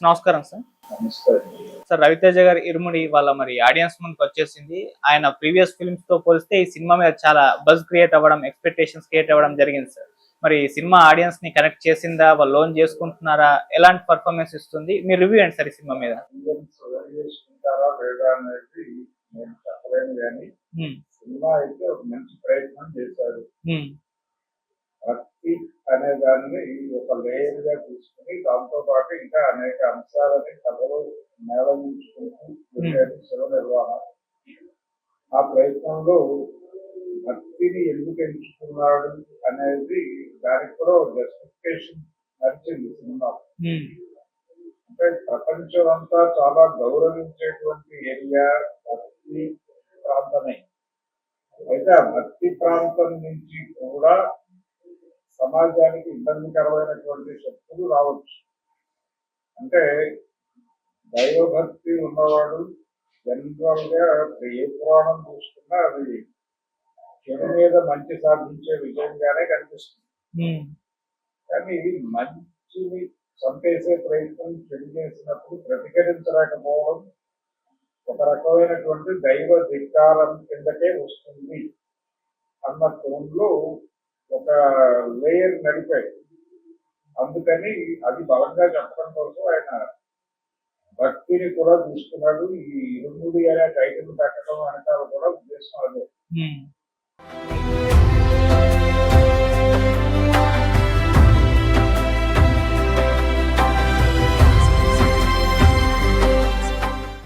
నమస్కారం సార్. నమస్కారం. సార్, రవితేజ గారి ఇరుముడి వాళ్ళ ఆడియన్స్ ముందుకు వచ్చేసింది. ఆయన ప్రీవియస్ ఫిల్మ్స్ తో పోలిస్తే ఈ సినిమా మీద చాలా బజ్ క్రియేట్ అవ్వడం, ఎక్స్పెక్టేషన్స్ క్రియేట్ అవ్వడం జరిగింది సార్. మరి ఈ సినిమా ఆడియన్స్ ని కనెక్ట్ చేసిందా, వాళ్ళు లోన్ చేసుకుంటున్నారా, ఎలాంటి పర్ఫార్మెన్స్ ఇస్తుంది, మీ రివ్యూ ఏంటి సార్ ఈ సినిమా మీద? చేసుకుంటారా లేదా అనేది నేను చెప్పలేను, కానీ సినిమా అయితే ఒక మంచి ప్రయత్నం చేశారు. భక్తి అనే దాన్ని ఒక లేయర్ గా తీసుకుని దాంతో పాటు ఇంకా అనేక అంశాలని కథలో మేళవించుకుంటూ శివ నిర్వహణ. ఆ ప్రయత్నంలో భక్తిని ఎందుకు ఎంచుకున్నాడు అనేది దానికి కూడా జస్టిఫికేషన్ నచ్చింది సినిమా. అంటే ప్రపంచం అంతా చాలా గౌరవించేటువంటి ఏరియా భక్తి ప్రాంతమే. అయితే ఆ భక్తి ప్రాంతం నుంచి కూడా సమాజానికి ఇబ్బందికరమైనటువంటి శక్తులు రావచ్చు. అంటే దైవభక్తి ఉన్నవాడు జనరల్ గా ఏ పురాణం చూసుకున్నా అది చెడు మీద మంచి సాధించే విజయంగానే కనిపిస్తుంది. కానీ మంచిని చంపేసే ప్రయత్నం చెడు చేసినప్పుడు ప్రతిఘటించలేకపోవడం ఒక రకమైనటువంటి దైవ ధిక్కారం కిందకే వస్తుంది అన్న టోన్లో ఒక లేయర్ నడిపాడు. అందుకని అది బలంగా చెప్పడం కోసం ఆయన భక్తిని కూడా తీసుకున్నాడు. ఈ ఇరుముడి అనే టైటిల్ పెట్టడం వెనకాల కూడా ఉద్దేశం అదే.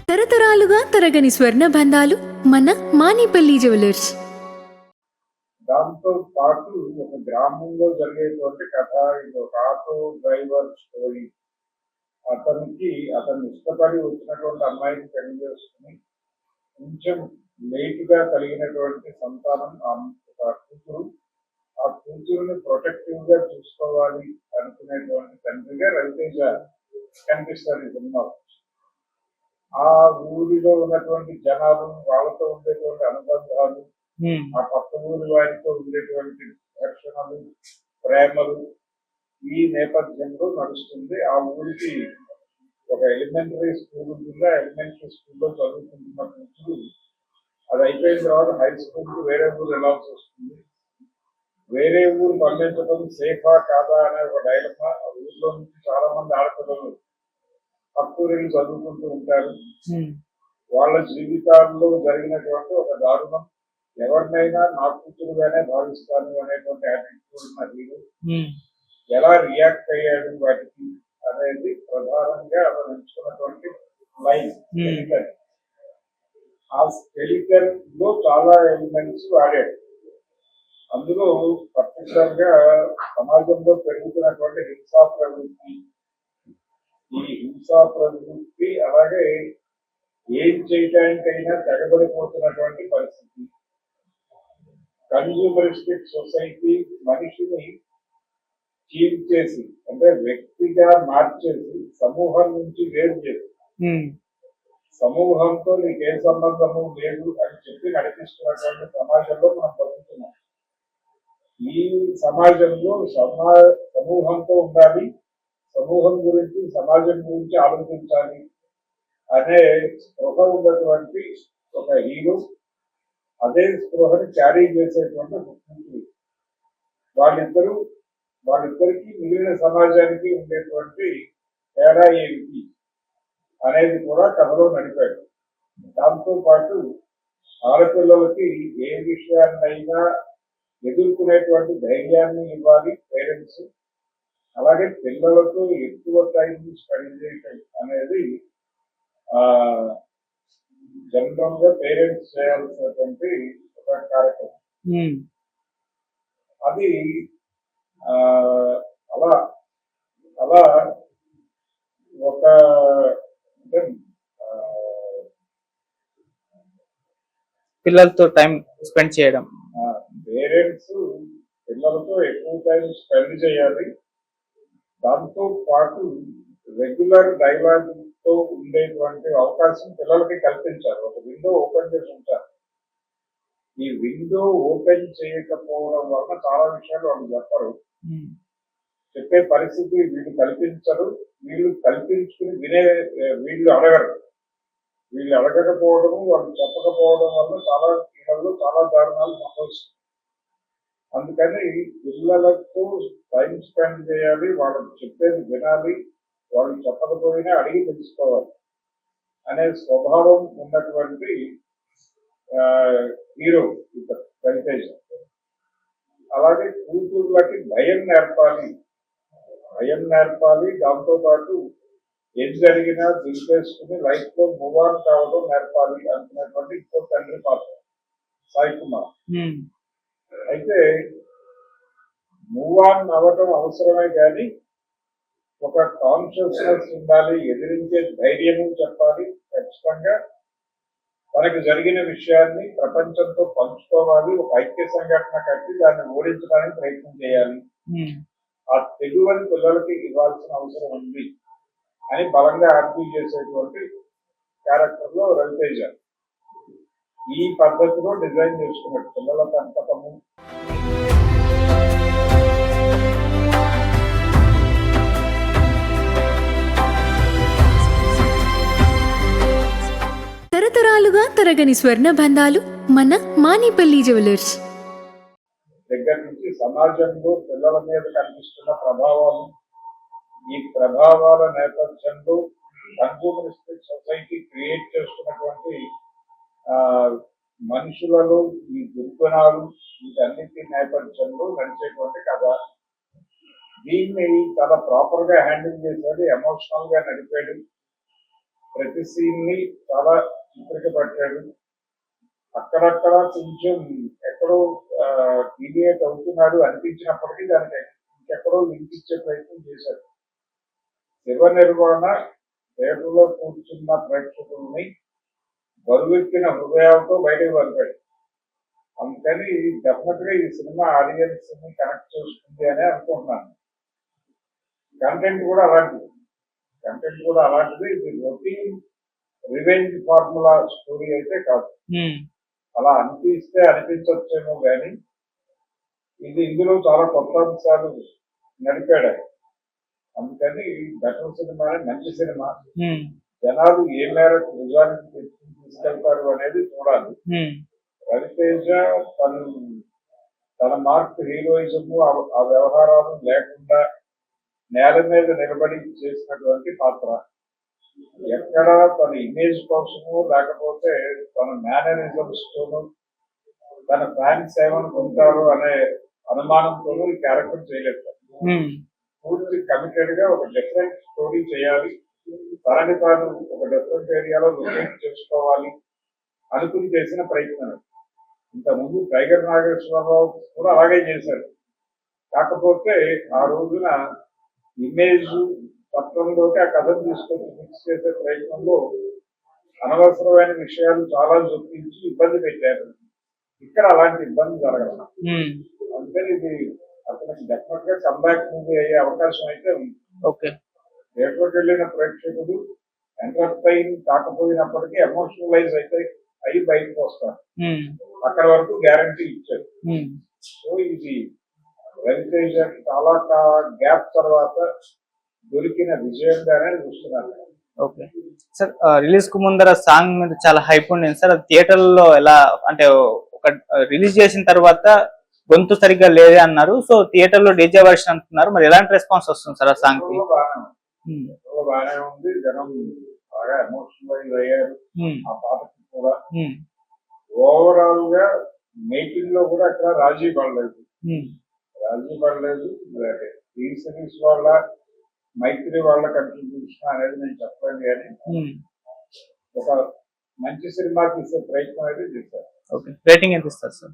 తరతరాలుగా తరగని స్వర్ణ బంధాలు మన మానిపల్లి జ్యువెలర్స్. దాంతో పాటు ఒక గ్రామంలో జరిగేటువంటి కథ, ఇది ఒక ఆటో డ్రైవర్ స్టోరీ. అతను ఇష్టపడి వచ్చినటువంటి అమ్మాయిని పెళ్లి చేసుకుని కొంచెం లేట్ గా కలిగినటువంటి సంతానం ఒక కూతురు. ఆ కూతురుని ప్రొటెక్టివ్ గా చూసుకోవాలి అనుకునేటువంటి తండ్రిగా రవితేజ కనిపిస్తారు ఈ సినిమా. ఆ ఊరిలో ఉన్నటువంటి జనాలు, వాళ్ళతో ఉండేటువంటి అనుబంధాలు, ఆ పక్క ఊరి వారితో ఉండేటువంటి ఘర్షణలు, ప్రేమలు ఈ నేపథ్యంలో నడుస్తుంది. ఆ ఊరికి ఒక ఎలిమెంటరీ స్కూల్ ఉంటుంది. ఎలిమెంటరీ స్కూల్లో చదువుకుంటున్న కూతురు అది అయిపోయిన తర్వాత హై స్కూల్కి వేరే ఊరు వెళ్ళాల్సి వస్తుంది. వేరే ఊరు పంపించడం సేఫా కాదా అనే ఒక డైలమా. ఆ ఊరిలో నుంచి చాలా మంది ఆడపిల్లలు పక్కూరిని చదువుకుంటూ ఉంటారు. వాళ్ళ జీవితాల్లో జరిగినటువంటి ఒక దారుణం ఎవరినైనా నా కూతురుగానే భావిస్తాను అనేటువంటి యాటిట్యూడ్ ఉన్న హీరో ఎలా రియాక్ట్ అయ్యాడు వాటికి అనేది ప్రధానంగా అతను ఎంచుకున్నటువంటి లైన్. ఆ స్కెలిటన్ లో చాలా ఎలిమెంట్స్ వాడాడు. అందులో పర్టికులర్ గా సమాజంలో పెరుగుతున్నటువంటి హింసా ప్రవృత్తి, ఈ హింసా ప్రవృత్తి అలాగే ఏం చేయడానికైనా తెగబడిపోతున్నటువంటి పరిస్థితి, కన్జ్యూమరిస్టిక్ సొసైటీ మనిషిని చీల్ చేసి అంటే వ్యక్తిగా మార్చేసి సమూహం నుంచి వేరు చేసి సమూహంతో నీకు ఏ సంబంధము లేదు అని చెప్పి నడిపిస్తున్నటువంటి సమాజంలో మనం బతుకుతున్నాం. ఈ సమాజంలో సమూహంతో ఉండాలి, సమూహం గురించి సమాజం గురించి ఆలోచించాలి అనే స్పృహ ఉన్నటువంటి ఒక హీరో అదే స్పృహని క్యారీ చేసేటువంటి ముఖ్యమంత్రి. వాళ్ళిద్దరికి మిగిలిన సమాజానికి ఉండేటువంటి తేడా ఏమిటి అనేది కూడా కథలో నడిపాడు. దాంతో పాటు ఆడపిల్లలకి ఏ విషయాన్నైనా ఎదుర్కొనేటువంటి ధైర్యాన్ని ఇవ్వాలి పేరెంట్స్. అలాగే పిల్లలతో ఎక్కువ టైం స్పెండ్ చేయటం అనేది జనరల్ గా పేరెంట్స్ చేయాల్సినటువంటి ఒక కార్యక్రమం. అది అలా అలా ఒక పిల్లలతో టైం స్పెండ్ చేయడం, పేరెంట్స్ పిల్లలతో ఎక్కువ టైం స్పెండ్ చేయాలి. దాంతో పాటు రెగ్యులర్ డైలాగ్ తో ఉండేటువంటి అవకాశం పిల్లలకి కల్పించారు. ఒక విండో ఓపెన్ చేసి ఉంటారు. ఈ విండో ఓపెన్ చేయకపోవడం వల్ల చాలా విషయాలు వాళ్ళు చెప్పరు. చెప్పే పరిస్థితి వీళ్ళు కల్పించరు. వీళ్ళు కల్పించుకుని వీళ్ళు అడగరు. వీళ్ళు అడగకపోవడము, వాళ్ళు చెప్పకపోవడం వల్ల చాలా పిల్లలు చాలా దారుణాలు సంభవిస్తుంది. అందుకని పిల్లలతో టైం స్పెండ్ చేయాలి, వాళ్ళకి చెప్పేది వినాలి, వాళ్ళు చెప్పకపోయినా అడిగి తెలుసుకోవాలి అనే స్వభావం ఉన్నటువంటి హీరో ఇతను రవితేజ. అలాగే కూతుర్లకి భయం నేర్పాలి, దాంతో పాటు ఏం జరిగినా దింపేసుకుని లైఫ్ లో మూవ్ ఆన్ కావడం నేర్పాలి అనుకున్నటువంటి ఇంకో తండ్రి పాత్ర సాయి కుమార్. అయితే మూవ్ ఆన్ అవ్వటం అవసరమే కానీ ఒక కాన్షియస్నెస్ ఉండాలి, ఎదిరించే ధైర్యము చెప్పాలి, ఖచ్చితంగా తనకు జరిగిన విషయాన్ని ప్రపంచంతో పంచుకోవాలి, ఒక ఐక్య సంఘటన కట్టి దాన్ని ఓడించడానికి ప్రయత్నం చేయాలి. ఆ తెగువని పిల్లలకి ఇవ్వాల్సిన అవసరం ఉంది అని బలంగా ఆర్గ్యూ చేసేటువంటి క్యారెక్టర్ లో రవితేజ ఈ పద్ధతిలో డిజైన్ చేసుకున్నట్టు పిల్లల పెంపకము. తరతరాలుగా తరగని స్వర్ణ బంధాలు మన మానిపల్లి జ్యువెలర్స్. దగ్గర నుంచి సమాజంలో పిల్లల మీద కనిపిస్తున్న ప్రభావాలు, ఈ ప్రభావాల నేపథ్యంలో కన్సూమరిస్టిక్ సొసైటీ క్రియేట్ చేస్తున్నటువంటి మనుషులలో ఈ దుర్గుణాలు, వీటన్నిటి నేపథ్యంలో నడిచేటువంటి కథ. దీన్ని చాలా ప్రాపర్ గా హ్యాండిల్ చేశాడు, ఎమోషనల్ గా నడిపాడు, ప్రతి సీన్ ని చాలా చిత్రిక పట్టాడు. అక్కడక్కడ కొంచెం ఎక్కడో డీవియేట్ అవుతున్నాడు అనిపించినప్పటికీ దానికి ఇంకెక్కడో లింక్ ఇచ్చే ప్రయత్నం చేశాడు. శివ నిర్వహణ థియేటర్లో కూర్చున్న ప్రేక్షకుల్ని బరువెక్కిన హృదయాలతో బయటకు పంపాడు. అందుకని డెఫినెట్ గా ఈ సినిమా ఆడియన్స్ ని కనెక్ట్ చేస్తుంది అని అనుకుంటున్నాను. కంటెంట్ కూడా అలాంటిది. ఇది రొటీన్ రివెంజ్ ఫార్ములా స్టోరీ అయితే కాదు. అలా అనిపించొచ్చేమో కానీ ఇందులో చాలా కొత్త అంశాలు నడిపాడు. అందుకని బెటర్ సినిమా, మంచి సినిమా. జనాలు ఏ మేరకు నిజానికి తీసుకెళ్తారు అనేది చూడాలి. రవితేజ తన మార్క్ హీరోయిజము ఆ వ్యవహారాలు లేకుండా నేల మీద నిలబడి చేసినటువంటి పాత్ర. ఎక్కడ తన ఇమేజ్ కోసము లేకపోతే తన మేనరిజమ్స్ తోనూ తన ఫ్యాన్స్ ఏమనుకుంటారు అనే అనుమానంతోనూ ఈ క్యారెక్టర్ చేయలేదు. పూర్తి కమిటెడ్ గా ఒక డిఫరెంట్ స్టోరీ చేయాలి, తనని తాను ఒక డిఫరెంట్ ఏరియాలో లొకేట్ చేసుకోవాలి అనుకుని చేసిన ప్రయత్నం. ఇంతకుముందు టైగర్ నాగేశ్వరరావు కూడా అలాగే చేశారు. కాకపోతే ఆ రోజున ఇమేజ్ పత్రంలోకి ఆ కథను తీసుకొచ్చి ఫిక్స్ చేసే ప్రయత్నంలో అనవసరమైన విషయాలు చాలా చొప్పించి ఇబ్బంది పెట్టారు. ఇక్కడ అలాంటి ఇబ్బంది జరగదు. అందుకని ఇది అతనికి డెఫినెట్ గా కంబ్యాక్ మూవీ అయ్యే అవకాశం అయితే ఉంది. థియేటర్కి వెళ్ళిన ప్రేక్షకులు ఎంటర్టైన్ కాకపోయినప్పటికీ ఎమోషనలైజ్ అయితే అయ్యి బయటకు వస్తారు. అక్కడ వరకు గ్యారంటీ ఇచ్చారు. సో ఇది రవితేజ చాలా గ్యాప్ తర్వాత దొరికిన విజయంగానే చూస్తున్నాను. ఓకే సార్, రిలీజ్ కు ముందర సాంగ్ మీద చాలా హైప్ ఉండేది సార్. అది థియేటర్ లో ఎలా అంటే ఒక రిలీజ్ చేసిన తర్వాత గొంతు సరిగ్గా లేదే అన్నారు. సో థియేటర్ లో డీజే వర్షన్ అంటున్నారు. మరి ఎలాంటి రెస్పాన్స్ వస్తుంది సార్ ఆ సాంగ్ కి? బాగానే ఉంది, జనం బాగా ఎమోషనలైజ్ అయ్యారు. ఆ పాటకి కూడా ఓవరాల్ గా మేకింగ్ లో కూడా అక్కడ రాజీ పడలేదు. ఈ సిరీస్ వాళ్ళ మైత్రి వాళ్ళ కంట్రిబ్యూషన్ అనేది నేను చెప్పలేను కానీ ఒక మంచి సినిమా తీసే ప్రయత్నం అయితే చేశారు. రేటింగ్ ఎంత ఇస్తారు సార్?